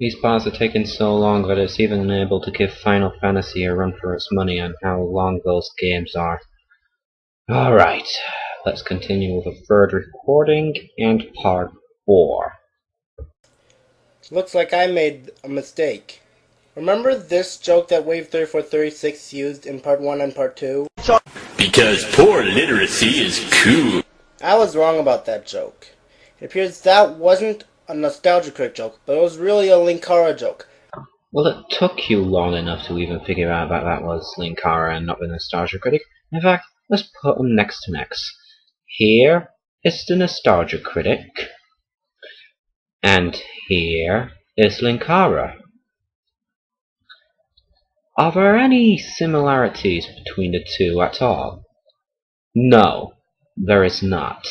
These parts are taking so long that it's even unable to give Final Fantasy a run for its money on how long those games are. Alright, let's continue with the third recording and part 4. Looks like I made a mistake. Remember this joke that Wave 3436 used in part 1 and part 2? Because poor literacy is cool. I was wrong about that joke. It appears that wasn't a Nostalgia Critic joke, but it was really a Linkara joke. Well, it took you long enough to even figure out that was Linkara and not the Nostalgia Critic. In fact, let's put them next to next. Here is the Nostalgia Critic, and here is Linkara. Are there any similarities between the two at all? No, there is not.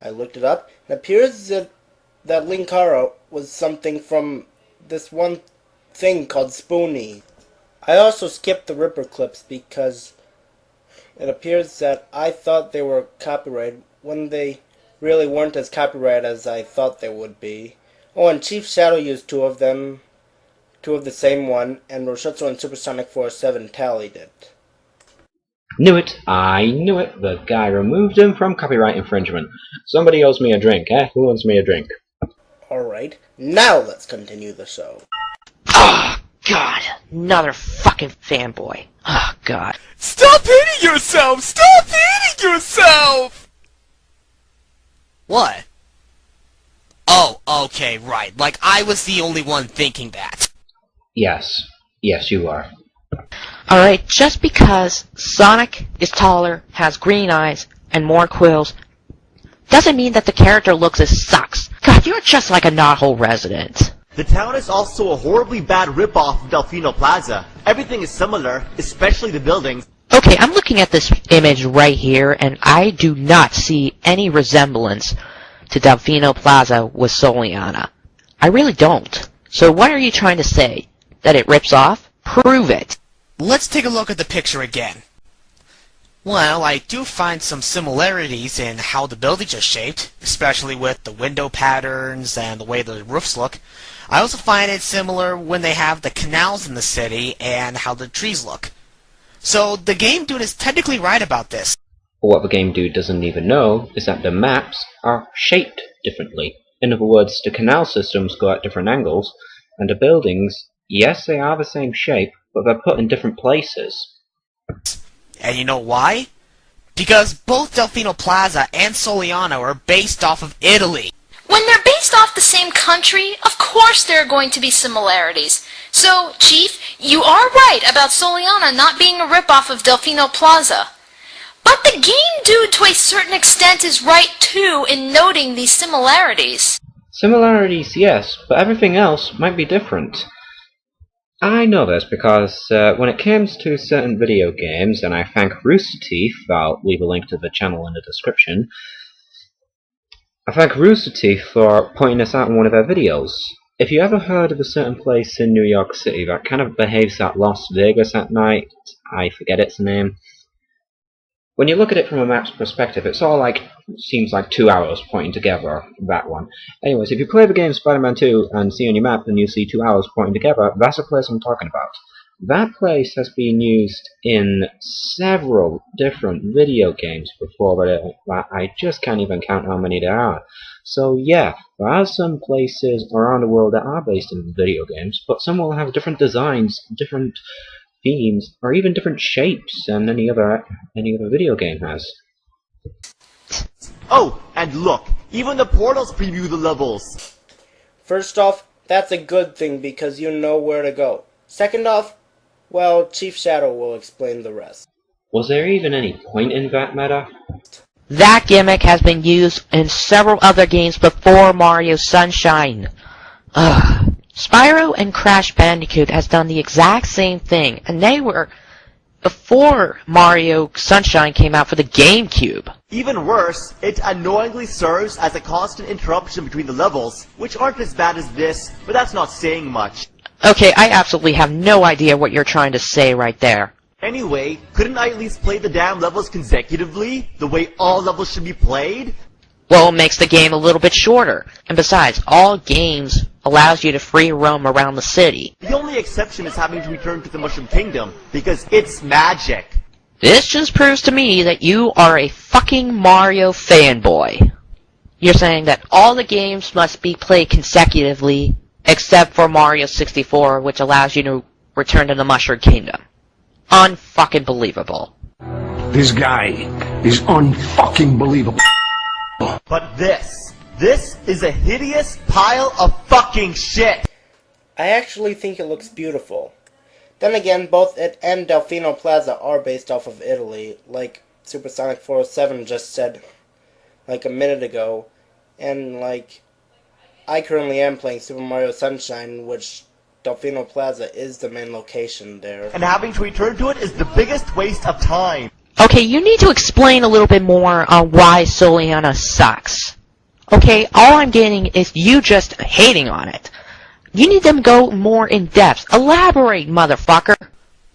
I looked it up. It appears that Linkara was something from this one thing called Spoonie. I also skipped the Ripper clips because it appears that I thought they were copyrighted when they really weren't as copyrighted as I thought they would be. Oh, and Chief Shadow used two of them. Two of the same one, and Roshutsu and Supersonic 47 tallied it. Knew it! I knew it! The guy removed him from copyright infringement. Somebody owes me a drink, eh? Who owes me a drink? Alright, now let's continue the show. Oh, God. Another fucking fanboy. Oh, God. Stop hitting yourself! Stop hitting yourself! What? Oh, okay, right. Like I was the only one thinking that. Yes. Yes, you are. Alright, just because Sonic is taller, has green eyes, and more quills, doesn't mean that the character looks as sucks. God, you're just like a knothole resident. The town is also a horribly bad ripoff of Delfino Plaza. Everything is similar, especially the buildings. Okay, I'm looking at this image right here, and I do not see any resemblance to Delfino Plaza with Soliana. I really don't. So what are you trying to say? That it rips off? Prove it. Let's take a look at the picture again. Well, I do find some similarities in how the buildings are shaped, especially with the window patterns and the way the roofs look. I also find it similar when they have the canals in the city and how the trees look. So the game dude is technically right about this. But what the game dude doesn't even know is that the maps are shaped differently. In other words, the canal systems go at different angles, and the buildings, yes, they are the same shape, but they're put in different places. And you know why? Because both Delfino Plaza and Soliano are based off of Italy. When they're based off the same country, of course there are going to be similarities. So, Chief, you are right about Soliana not being a ripoff of Delfino Plaza. But the game dude, to a certain extent, is right too in noting these similarities. Similarities, yes, but everything else might be different. I know this because when it comes to certain video games, and I thank Rooster Teeth, I'll leave a link to the channel in the description, I thank Rooster Teeth for pointing this out in one of their videos. If you ever heard of a certain place in New York City that kind of behaves like Las Vegas at night, I forget its name. When you look at it from a map's perspective, it's all like, seems like 2 arrows pointing together, that one. Anyways, if you play the game Spider-Man 2 and see on your map and you see 2 arrows pointing together, that's the place I'm talking about. That place has been used in several different video games before, but I just can't even count how many there are. So yeah, there are some places around the world that are based in video games, but some will have different designs, different themes, or even different shapes than any other video game has. Oh, and look, even the portals preview the levels. First off, that's a good thing because you know where to go. Second off, well, Chief Shadow will explain the rest. Was there even any point in that meta? That gimmick has been used in several other games before Mario Sunshine. Ugh. Spyro and Crash Bandicoot has done the exact same thing, and they were before Mario Sunshine came out for the GameCube. Even worse, it annoyingly serves as a constant interruption between the levels, which aren't as bad as this, but that's not saying much. Okay, I absolutely have no idea what you're trying to say right there. Anyway, couldn't I at least play the damn levels consecutively, the way all levels should be played? Well, it makes the game a little bit shorter. And besides, all games allows you to free roam around the city. The only exception is having to return to the Mushroom Kingdom, because it's magic. This just proves to me that you are a fucking Mario fanboy. You're saying that all the games must be played consecutively, except for Mario 64, which allows you to return to the Mushroom Kingdom. Unfucking believable. This guy is unfucking believable. But this is a hideous pile of fucking shit. I actually think it looks beautiful. Then again, both it and Delfino Plaza are based off of Italy, like Supersonic 407 just said like a minute ago. And like, I currently am playing Super Mario Sunshine, which Delfino Plaza is the main location there. And having to return to it is the biggest waste of time. Okay, you need to explain a little bit more on why Soliana sucks. Okay, all I'm getting is you just hating on it. You need them to go more in depth. Elaborate, motherfucker.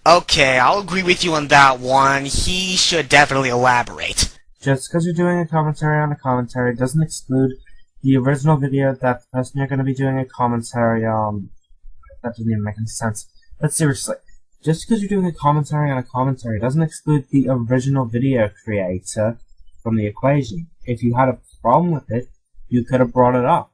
Okay, I'll agree with you on that one. He should definitely elaborate. Just because you're doing a commentary on a commentary doesn't exclude the original video that the person you're going to be doing a commentary on... That didn't even make any sense. But seriously, just because you're doing a commentary on a commentary doesn't exclude the original video creator from the equation. If you had a problem with it, you could have brought it up.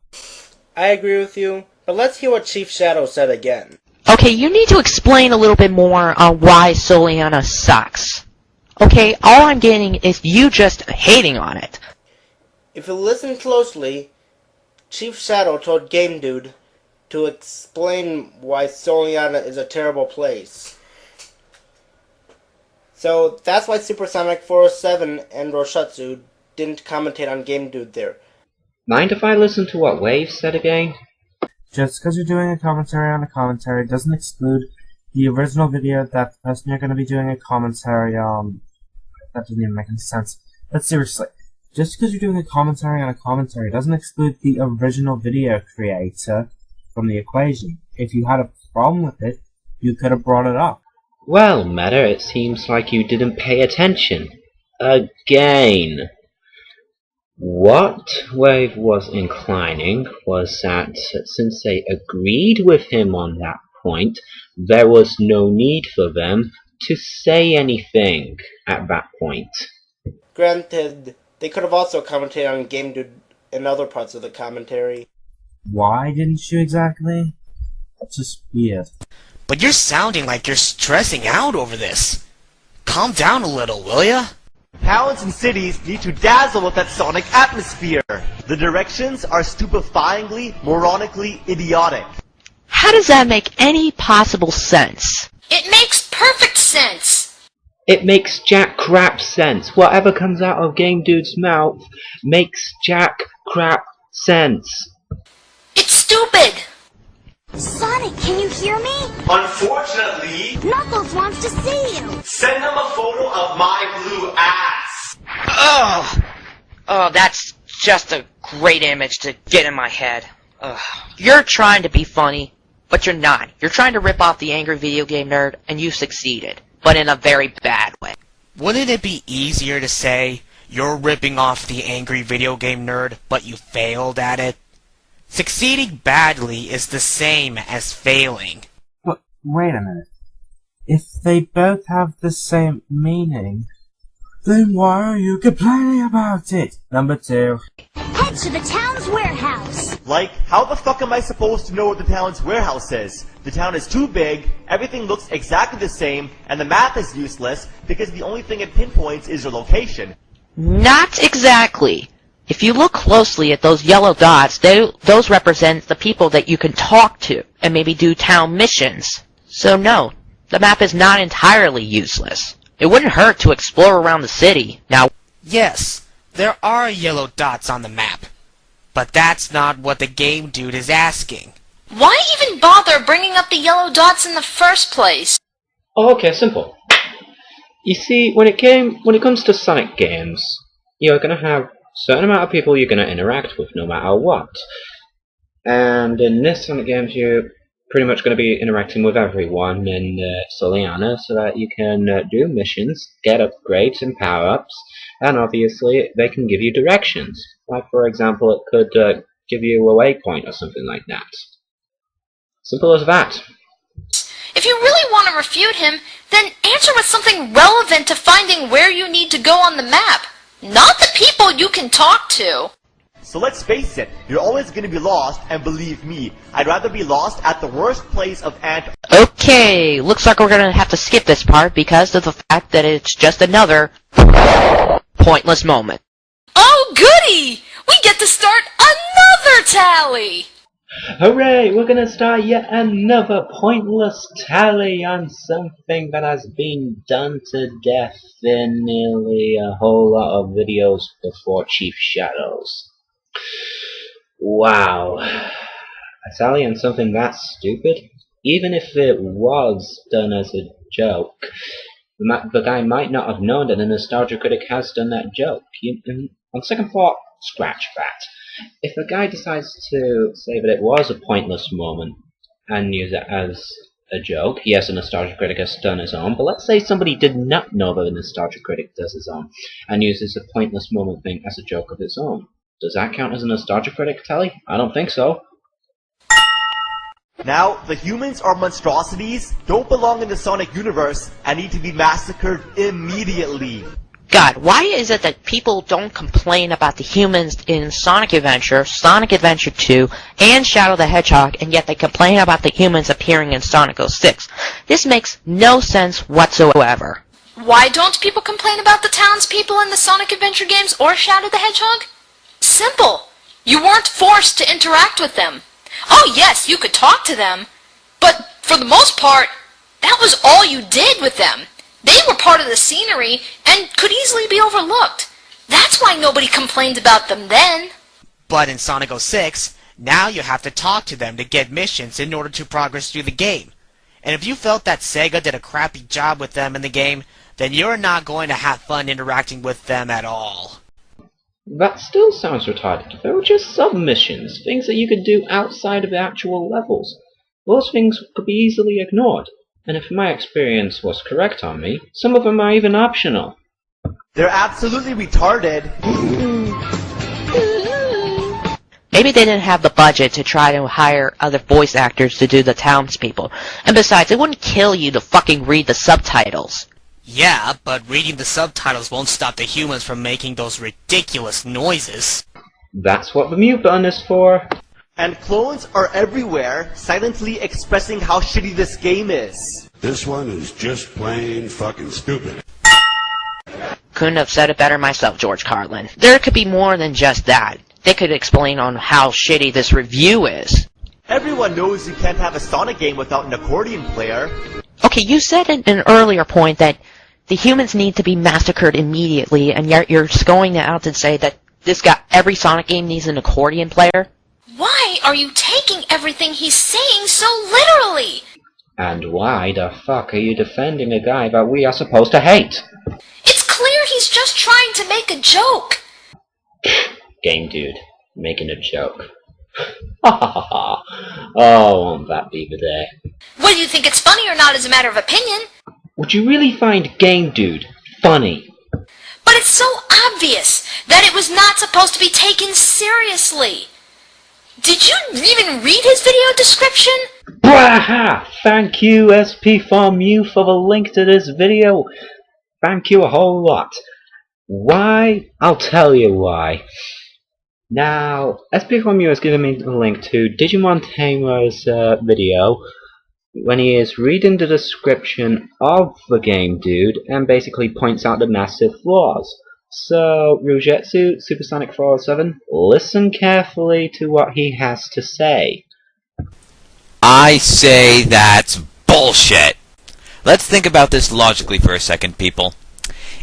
I agree with you, but let's hear what Chief Shadow said again. Okay, you need to explain a little bit more on why Soliana sucks. Okay, all I'm getting is you just hating on it. If you listen closely, Chief Shadow told Game Dude to explain why Soliana is a terrible place. So that's why Supersonic 407 and Roshatsu didn't commentate on Game Dude there. Mind if I listen to what Wave said again? Just because you're doing a commentary on a commentary doesn't exclude the original video that the person you're going to be doing a commentary on... That didn't even make any sense. But seriously, just because you're doing a commentary on a commentary doesn't exclude the original video creator from the equation. If you had a problem with it, you could have brought it up. Well, Meta, it seems like you didn't pay attention. Again. What Wave was inclining was that since they agreed with him on that point, there was no need for them to say anything at that point. Granted, they could have also commentated on Game Dude in other parts of the commentary. Why didn't you exactly? That's just weird. But you're sounding like you're stressing out over this. Calm down a little, will ya? Towns and cities need to dazzle with that sonic atmosphere. The directions are stupefyingly, moronically idiotic. How does that make any possible sense? It makes perfect sense. It makes jack crap sense. Whatever comes out of Game Dude's mouth makes jack crap sense. It's stupid. Sonic, can you hear me? Unfortunately, Knuckles wants to see you. send them a photo of my blue ass. Oh, that's just a great image to get in my head. Ugh. You're trying to be funny, but you're not. You're trying to rip off the angry video game nerd, and you succeeded, but in a very bad way. Wouldn't it be easier to say, you're ripping off the angry video game nerd, but you failed at it? Succeeding badly is the same as failing. But wait a minute. If they both have the same meaning, then why are you complaining about it? Number 2. Head to the town's warehouse. Like, how the fuck am I supposed to know what the town's warehouse is? The town is too big, everything looks exactly the same, and the math is useless because the only thing it pinpoints is your location. Not exactly. If you look closely at those yellow dots, those represent the people that you can talk to and maybe do town missions. So no, the map is not entirely useless. It wouldn't hurt to explore around the city. Now, Yes, there are yellow dots on the map. But that's not what the game dude is asking. Why even bother bringing up the yellow dots in the first place? Oh, okay, simple. You see, when it comes to Sonic games, you're gonna have a certain amount of people you're gonna interact with no matter what. And in this Sonic games, you're pretty much going to be interacting with everyone in Soliana so that you can do missions, get upgrades and power-ups, and obviously they can give you directions. Like, for example, it could give you a waypoint or something like that. Simple as that. If you really want to refute him, then answer with something relevant to finding where you need to go on the map, not the people you can talk to. So let's face it, you're always going to be lost, and believe me, I'd rather be lost at the worst place of Okay, looks like we're gonna have to skip this part because of the fact that it's just another pointless moment. Oh goody! We get to start another tally! Hooray! We're gonna start yet another pointless tally on something that has been done to death in nearly a whole lot of videos before Chief Shadows. Wow. A tally on something that stupid? Even if it was done as a joke, the guy might not have known that a nostalgia critic has done that joke. On second thought, scratch that. If a guy decides to say that it was a pointless moment and use it as a joke, yes, a nostalgia critic has done his own, but let's say somebody did not know that a nostalgia critic does his own and uses a pointless moment thing as a joke of his own. Does that count as a nostalgia critic tally? I don't think so. Now, the humans are monstrosities, don't belong in the Sonic universe, and need to be massacred immediately. God, why is it that people don't complain about the humans in Sonic Adventure, Sonic Adventure 2, and Shadow the Hedgehog, and yet they complain about the humans appearing in Sonic 06? This makes no sense whatsoever. Why don't people complain about the townspeople in the Sonic Adventure games or Shadow the Hedgehog? Simple. You weren't forced to interact with them. Oh yes, you could talk to them, but for the most part, that was all you did with them. They were part of the scenery and could easily be overlooked. That's why nobody complained about them then. But in Sonic 06, now you have to talk to them to get missions in order to progress through the game. And if you felt that Sega did a crappy job with them in the game, then you're not going to have fun interacting with them at all. That still sounds retarded. They were just sub-missions, things that you could do outside of the actual levels. Those things could be easily ignored, and if my experience was correct on me, some of them are even optional. They're absolutely retarded. Maybe they didn't have the budget to try to hire other voice actors to do the townspeople. And besides, it wouldn't kill you to fucking read the subtitles. Yeah, but reading the subtitles won't stop the humans from making those ridiculous noises. That's what the mute button is for. And clones are everywhere, silently expressing how shitty this game is. This one is just plain fucking stupid. Couldn't have said it better myself, George Carlin. There could be more than just that. They could explain on how shitty this review is. Everyone knows you can't have a Sonic game without an accordion player. Okay, you said in an earlier point that the humans need to be massacred immediately, and yet you're going out and say that every Sonic game needs an accordion player? Why are you taking everything he's saying so literally? And why the fuck are you defending a guy that we are supposed to hate? It's clear he's just trying to make a joke. Game dude, making a joke. Ha ha ha ha. Oh, won't that be the day? Whether you think it's funny or not is a matter of opinion. Would you really find Game Dude funny? But it's so obvious that it was not supposed to be taken seriously. Did you even read his video description? Braha! Thank you, SP4Mu, for the link to this video. Thank you a whole lot. Why? I'll tell you why. Now, SP4Mu has given me the link to Digimon Tamer's video when he is reading the description of the Game Dude and basically points out the massive flaws. So, Rujetsu, Supersonic 407, listen carefully to what he has to say. I say that's bullshit. Let's think about this logically for a second, people.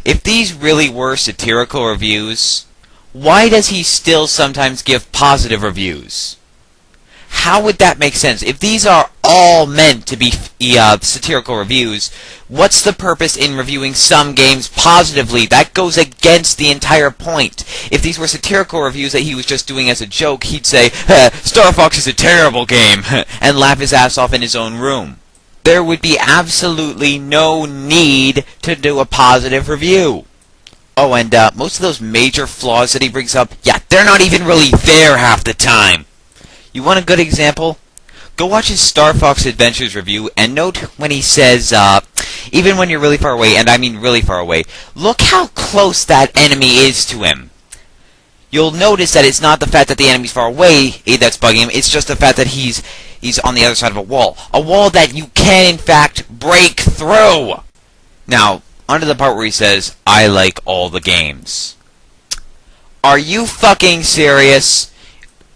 If these really were satirical reviews, why does he still sometimes give positive reviews? How would that make sense? If these are all meant to be satirical reviews, what's the purpose in reviewing some games positively? That goes against the entire point. If these were satirical reviews that he was just doing as a joke, he'd say, Star Fox is a terrible game, and laugh his ass off in his own room. There would be absolutely no need to do a positive review. Oh, and most of those major flaws that he brings up, yeah, they're not even really there half the time. You want a good example? Go watch his Star Fox Adventures review, and note when he says, even when you're really far away, and I mean really far away, look how close that enemy is to him. You'll notice that it's not the fact that the enemy's far away that's bugging him, it's just the fact that he's on the other side of a wall that you can, in fact, break through! Now, onto the part where he says, I like all the games. Are you fucking serious?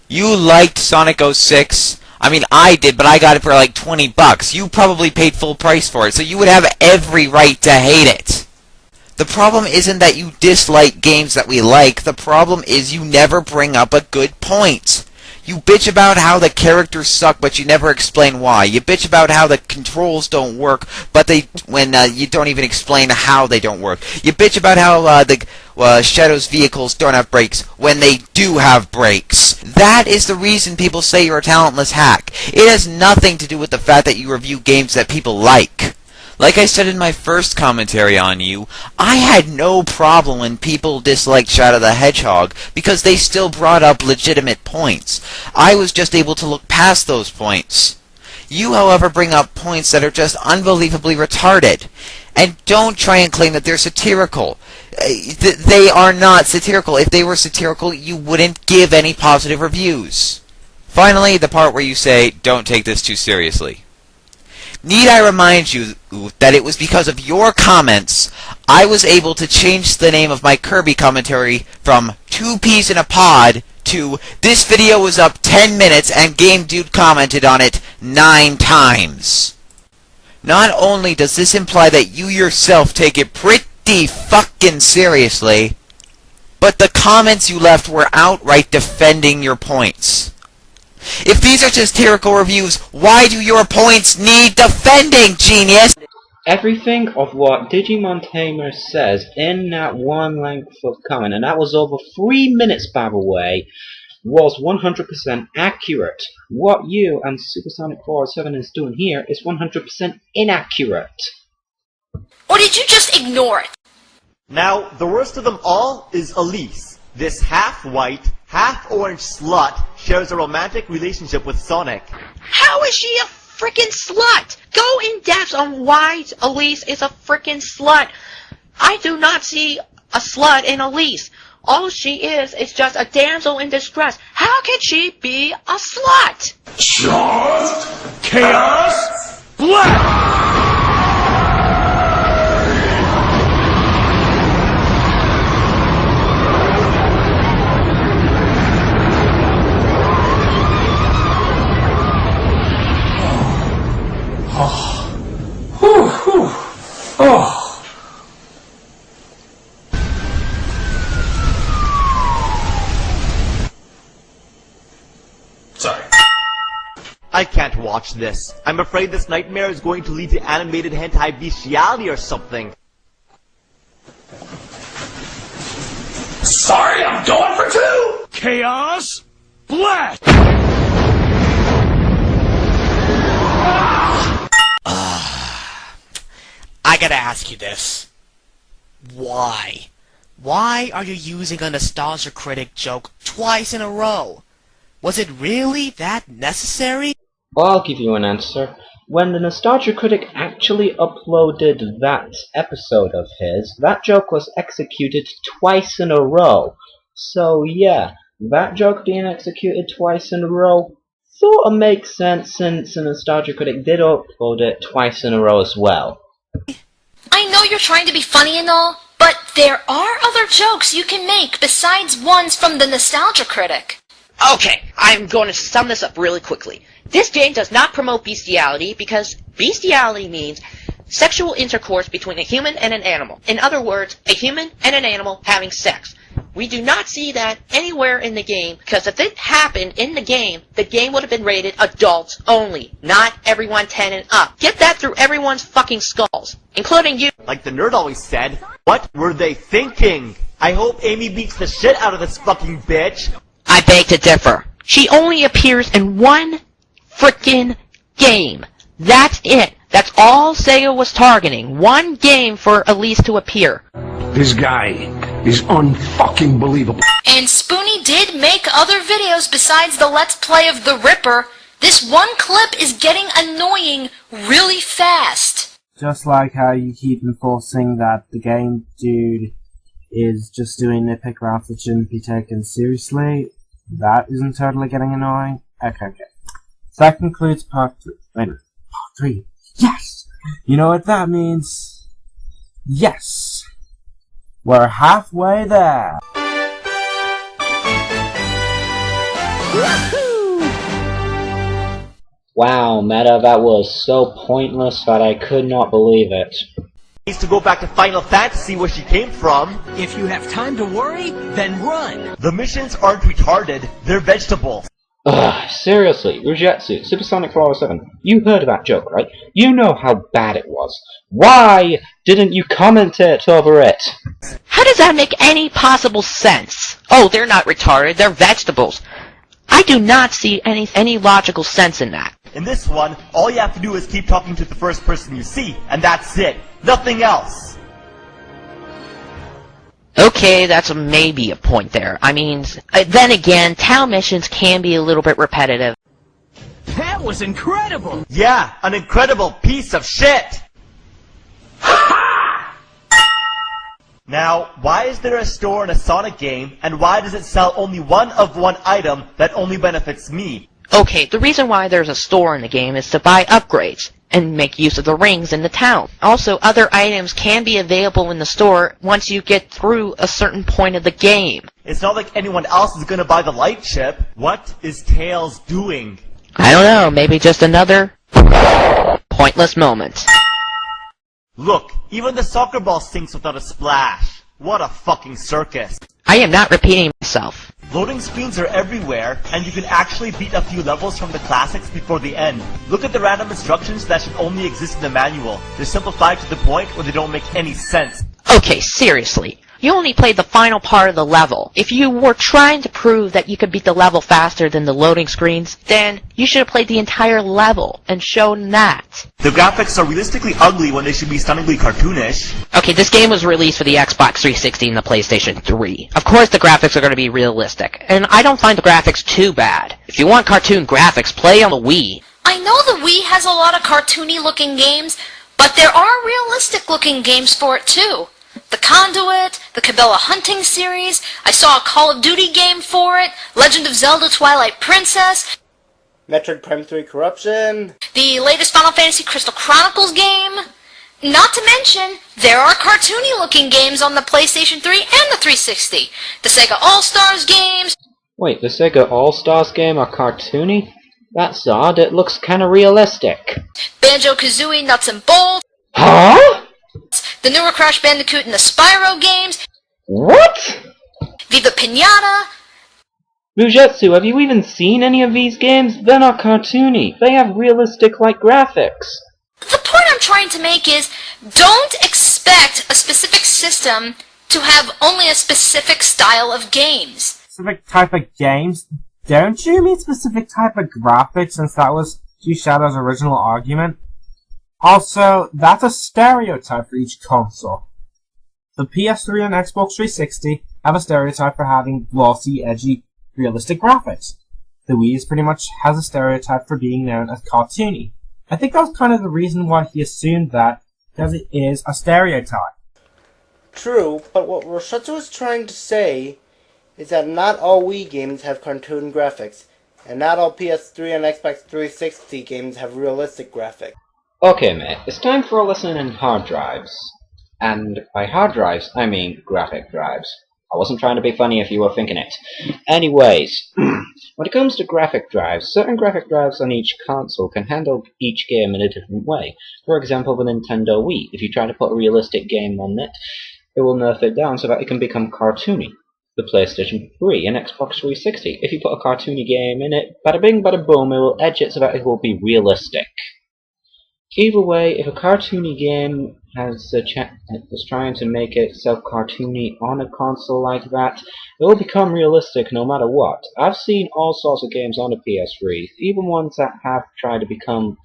You liked Sonic 06? I mean, I did, but I got it for like $20. You probably paid full price for it, so you would have every right to hate it. The problem isn't that you dislike games that we like, the problem is you never bring up a good point. You bitch about how the characters suck, but you never explain why. You bitch about how the controls don't work, but you don't even explain how they don't work. You bitch about how Shadow's vehicles don't have brakes when they do have brakes. That is the reason people say you're a talentless hack. It has nothing to do with the fact that you review games that people like. Like I said in my first commentary on you, I had no problem when people disliked Shadow the Hedgehog because they still brought up legitimate points. I was just able to look past those points. You, however, bring up points that are just unbelievably retarded. And don't try and claim that they're satirical. They are not satirical. If they were satirical, you wouldn't give any positive reviews. Finally, the part where you say, don't take this too seriously. Need I remind you that it was because of your comments I was able to change the name of my Kirby commentary from 2 Peas in a Pod to this video was up 10 minutes and Game Dude commented on it 9 times. Not only does this imply that you yourself take it pretty fucking seriously, but the comments you left were outright defending your points. If these are just satirical reviews, why do your points need defending, genius? Everything of what Digimon Tamer says in that one length of comment, and that was over 3 minutes by the way, was 100% accurate. What you and Supersonic 407 is doing here is 100% inaccurate. Or did you just ignore it? Now, the worst of them all is Elise. This half-white, half-orange slut shares a romantic relationship with Sonic. How is she a frickin' slut? Go in depth on why Elise is a frickin' slut. I do not see a slut in Elise. All she is just a damsel in distress. How can she be a slut? Just chaos black! Sorry. I can't watch this. I'm afraid this nightmare is going to lead to animated hentai bestiality or something. Sorry, I'm going for 2! Chaos black! I gotta ask you this. Why? Why are you using a Nostalgia Critic joke twice in a row? Was it really that necessary? Well, I'll give you an answer. When the Nostalgia Critic actually uploaded that episode of his, that joke was executed twice in a row. So yeah, that joke being executed twice in a row sort of makes sense since the Nostalgia Critic did upload it twice in a row as well. I know you're trying to be funny and all, but there are other jokes you can make besides ones from the Nostalgia Critic. Okay, I'm going to sum this up really quickly. This game does not promote bestiality because bestiality means sexual intercourse between a human and an animal. In other words, a human and an animal having sex. We do not see that anywhere in the game because if it happened in the game would have been rated adults only, not everyone 10 and up. Get that through everyone's fucking skulls, including you. Like the nerd always said, what were they thinking? I hope Amy beats the shit out of this fucking bitch. I beg to differ. She only appears in one frickin' game. That's it. That's all Sega was targeting. One game for Elise to appear. This guy is unfucking believable. And Spoonie did make other videos besides the Let's Play of the Ripper. This one clip is getting annoying really fast. Just like how you keep enforcing that the game dude is just doing nitpick routes that shouldn't be taken seriously, that isn't totally getting annoying. Okay. So that concludes part 3. Wait a minute. Part 3. Yes! You know what that means? Yes! We're halfway there! Wow, Meta, that was so pointless that I could not believe it. Needs to go back to Final Fantasy where she came from. If you have time to worry, then run! The missions aren't retarded, they're vegetables. Ugh, seriously, Rujetsu, Supersonic 407, you heard that joke, right? You know how bad it was. Why didn't you commentate over it? How does that make any possible sense? Oh, they're not retarded, they're vegetables. I do not see any logical sense in that. In this one, all you have to do is keep talking to the first person you see, and that's it. Nothing else. Okay, that's maybe a point there. I mean, then again, town missions can be a little bit repetitive. That was incredible! Yeah, an incredible piece of shit! Now, why is there a store in a Sonic game, and why does it sell only one item that only benefits me? Okay, the reason why there's a store in the game is to buy upgrades and make use of the rings in the town. Also, other items can be available in the store once you get through a certain point of the game. It's not like anyone else is gonna buy the light chip. What is Tails doing? I don't know, maybe just another pointless moment. Look, even the soccer ball sinks without a splash. What a fucking circus. I am not repeating myself. Loading screens are everywhere, and you can actually beat a few levels from the classics before the end. Look at the random instructions that should only exist in the manual. They're simplified to the point where they don't make any sense. Okay, seriously. You only played the final part of the level. If you were trying to prove that you could beat the level faster than the loading screens, then you should have played the entire level and shown that. The graphics are realistically ugly when they should be stunningly cartoonish. Okay, this game was released for the Xbox 360 and the PlayStation 3. Of course the graphics are going to be realistic, and I don't find the graphics too bad. If you want cartoon graphics, play on the Wii. I know the Wii has a lot of cartoony looking games, but there are realistic looking games for it too. The Conduit, the Cabela Hunting series, I saw a Call of Duty game for it, Legend of Zelda Twilight Princess, Metroid Prime 3 Corruption, the latest Final Fantasy Crystal Chronicles game. Not to mention, there are cartoony looking games on the PlayStation 3 and the 360. The Sega All-Stars games. Wait, the Sega All-Stars game are cartoony? That's odd, it looks kinda realistic. Banjo-Kazooie Nuts and Bolts. Huh? The newer Crash Bandicoot and the Spyro games. What? Viva Pinata. Rujetsu, have you even seen any of these games? They're not cartoony. They have realistic-like graphics. The point I'm trying to make is, don't expect a specific system to have only a specific style of games. Specific type of games? Don't you mean specific type of graphics, since that was G Shadow's original argument? Also, that's a stereotype for each console. The PS3 and Xbox 360 have a stereotype for having glossy, edgy, realistic graphics. The Wii pretty much has a stereotype for being known as cartoony. I think that was kind of the reason why he assumed that, because it is a stereotype. True, but what Roshetsu is trying to say is that not all Wii games have cartoon graphics, and not all PS3 and Xbox 360 games have realistic graphics. Okay, mate, it's time for a lesson in hard drives. And by hard drives, I mean graphic drives. I wasn't trying to be funny if you were thinking it. Anyways, when it comes to graphic drives, certain graphic drives on each console can handle each game in a different way. For example, the Nintendo Wii. If you try to put a realistic game on it, it will nerf it down so that it can become cartoony. The PlayStation 3 and Xbox 360. If you put a cartoony game in it, bada bing, bada boom, it will edge it so that it will be realistic. Either way, if a cartoony game is trying to make itself cartoony on a console like that, it will become realistic no matter what. I've seen all sorts of games on the PS3, even ones that have tried to become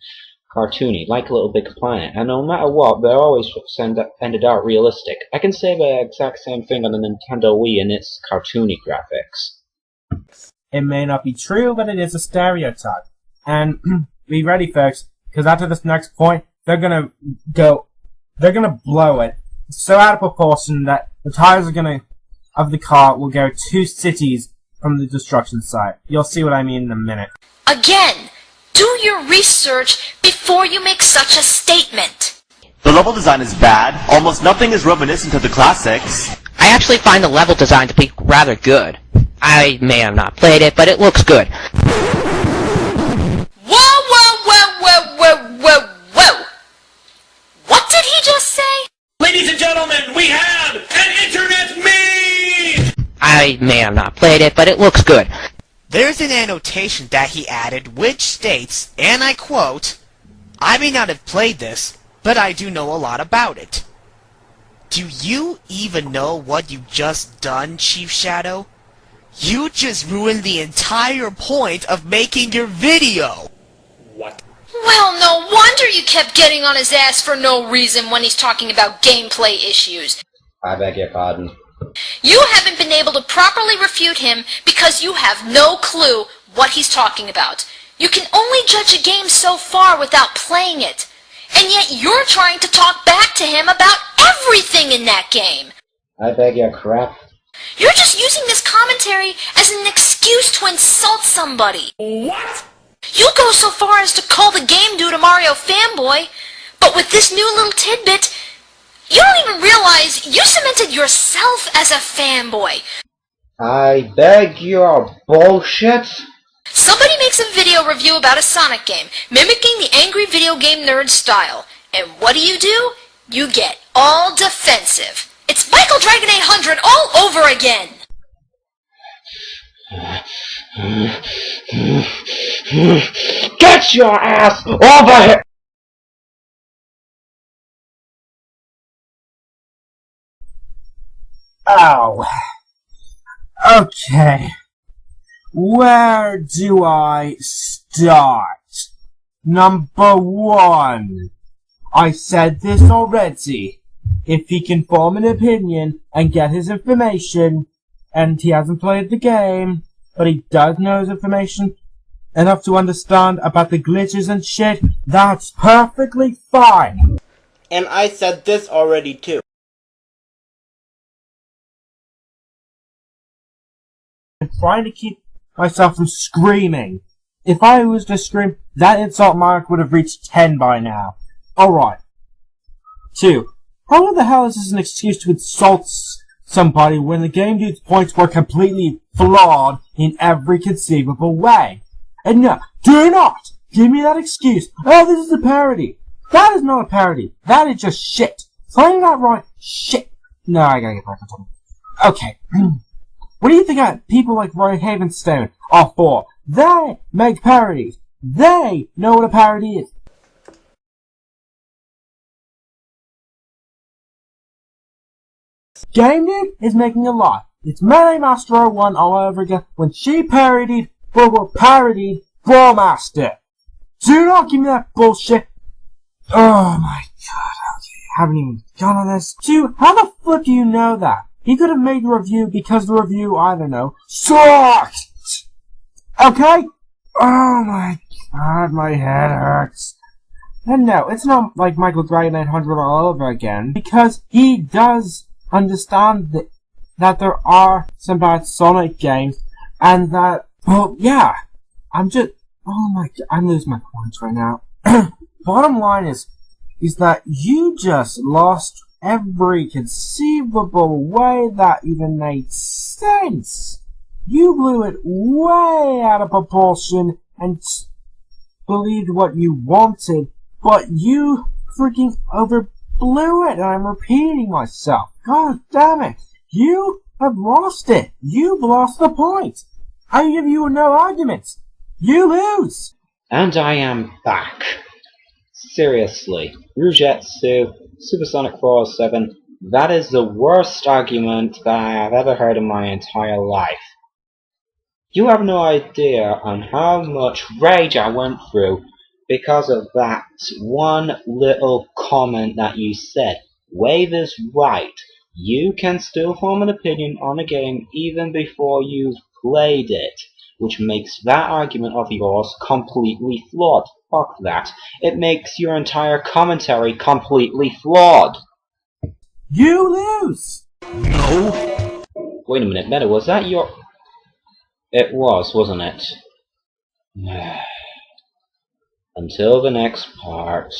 cartoony, like Little Big Planet, and no matter what, they're always ended out realistic. I can say the exact same thing on the Nintendo Wii and its cartoony graphics. It may not be true, but it is a stereotype. And be ready, folks, because after this next point, they're gonna blow it so out of proportion that the tires of the car will go 2 cities from the destruction site. You'll see what I mean in a minute. Again, do your research before you make such a statement. The level design is bad. Almost nothing is reminiscent of the classics. I actually find the level design to be rather good. I may have not played it, but it looks good. Whoa! What did he just say? Ladies and gentlemen, we have an internet meme! I may have not played it, but it looks good. There's an annotation that he added which states, and I quote, "I may not have played this, but I do know a lot about it." Do you even know what you just done, Chief Shadow? You just ruined the entire point of making your video! What? Well, no wonder you kept getting on his ass for no reason when he's talking about gameplay issues. I beg your pardon. You haven't been able to properly refute him because you have no clue what he's talking about. You can only judge a game so far without playing it. And yet you're trying to talk back to him about everything in that game. I beg your crap. You're just using this commentary as an excuse to insult somebody. What? You go so far as to call the game dude a Mario fanboy, but with this new little tidbit, you don't even realize you cemented yourself as a fanboy. I beg your bullshit. Somebody makes a video review about a Sonic game, mimicking the angry video game nerd style. And what do? You get all defensive. It's Michael Dragon 800 all over again! Get your ass over here! Ow. Okay. Where do I start? Number 1. I said this already. If he can form an opinion and get his information, and he hasn't played the game, but he does know his information enough to understand about the glitches and shit, that's perfectly fine. And I said this already too. I'm trying to keep myself from screaming. If I was to scream, that insult mark would have reached 10 by now. Alright. 2. How the hell is this an excuse to insult somebody when the game dude's points were completely flawed in every conceivable way? And no, do not give me that excuse. Oh, this is a parody. That is not a parody. That is just shit. Saying that right, shit. No, I gotta get back on topic. Okay. What do you think people like Roy Havenstone are for? They make parodies. They know what a parody is. Game Dude is making a lie. It's Melee Master 01 all over again when she parodied Brawl Master. Do not give me that bullshit. Oh my god, okay, haven't even gone on this. 2, how the flip do you know that? He could have made the review because the review, I don't know, sucked! Okay? Oh my god, my head hurts. And no, it's not like Michael Dragon 800 all over again, because he does understand that there are some bad Sonic games, and that, well, yeah, oh my god, I'm losing my points right now. Bottom line is that you just lost every conceivable way that even made sense. You blew it way out of proportion and believed what you wanted, but you freaking overblew it, and I'm repeating myself. God damn it. You have lost it. You've lost the point. I give you no arguments. You lose. And I am back. Seriously, Rougetsu, Supersonic 407, that is the worst argument that I have ever heard in my entire life. You have no idea on how much rage I went through because of that one little comment that you said. Wave is right. You can still form an opinion on a game even before you've played it. which makes that argument of yours completely flawed. Fuck that. It makes your entire commentary completely flawed. You lose! No. Wait a minute, Meta, was that your... It was, wasn't it? Until the next part.